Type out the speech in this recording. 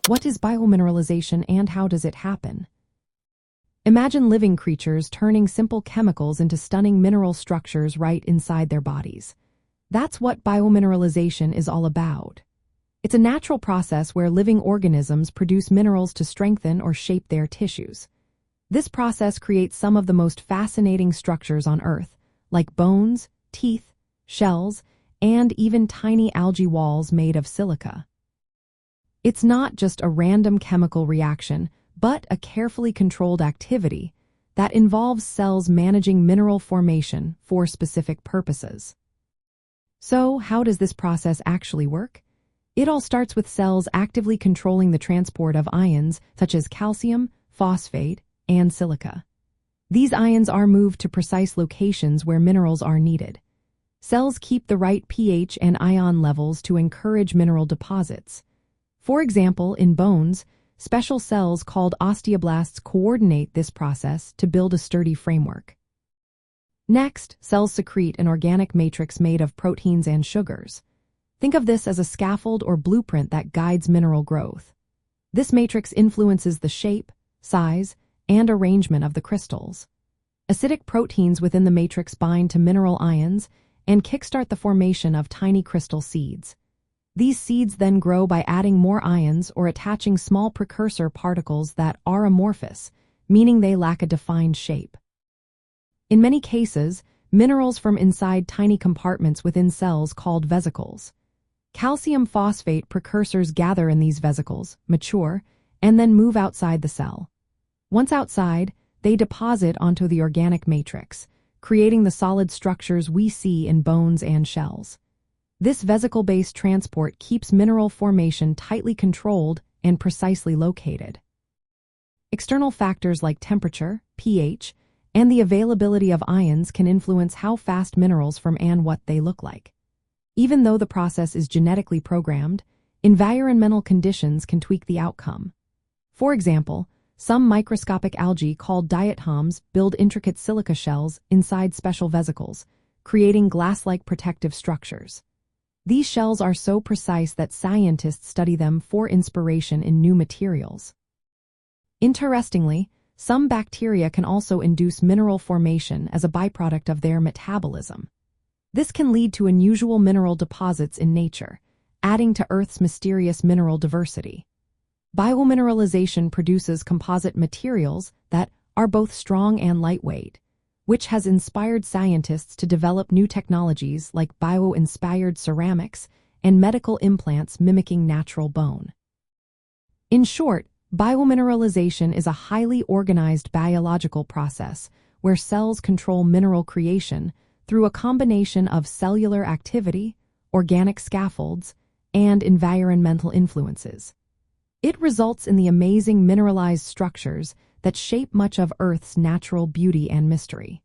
What is biomineralization and how does it happen? Imagine living creatures turning simple chemicals into stunning mineral structures right inside their bodies. That's what biomineralization is all about. It's a natural process where living organisms produce minerals to strengthen or shape their tissues. This process creates some of the most fascinating structures on Earth, like bones, teeth, shells, and even tiny algae walls made of silica. It's not just a random chemical reaction, but a carefully controlled activity that involves cells managing mineral formation for specific purposes. So, how does this process actually work? It all starts with cells actively controlling the transport of ions such as calcium, phosphate, and silica. These ions are moved to precise locations where minerals are needed. Cells keep the right pH and ion levels to encourage mineral deposits. For example, in bones, special cells called osteoblasts coordinate this process to build a sturdy framework. Next, cells secrete an organic matrix made of proteins and sugars. Think of this as a scaffold or blueprint that guides mineral growth. This matrix influences the shape, size, and arrangement of the crystals. Acidic proteins within the matrix bind to mineral ions and kickstart the formation of tiny crystal seeds. These seeds then grow by adding more ions or attaching small precursor particles that are amorphous, meaning they lack a defined shape. In many cases, minerals form inside tiny compartments within cells called vesicles. Calcium phosphate precursors gather in these vesicles, mature, and then move outside the cell. Once outside, they deposit onto the organic matrix, creating the solid structures we see in bones and shells. This vesicle-based transport keeps mineral formation tightly controlled and precisely located. External factors like temperature, pH, and the availability of ions can influence how fast minerals form and what they look like. Even though the process is genetically programmed, environmental conditions can tweak the outcome. For example, some microscopic algae called diatoms build intricate silica shells inside special vesicles, creating glass-like protective structures. These shells are so precise that scientists study them for inspiration in new materials. Interestingly, some bacteria can also induce mineral formation as a byproduct of their metabolism. This can lead to unusual mineral deposits in nature, adding to Earth's mysterious mineral diversity. Biomineralization produces composite materials that are both strong and lightweight, which has inspired scientists to develop new technologies like bio-inspired ceramics and medical implants mimicking natural bone. In short, biomineralization is a highly organized biological process where cells control mineral creation through a combination of cellular activity, organic scaffolds, and environmental influences. It results in the amazing mineralized structures that shape much of Earth's natural beauty and mystery.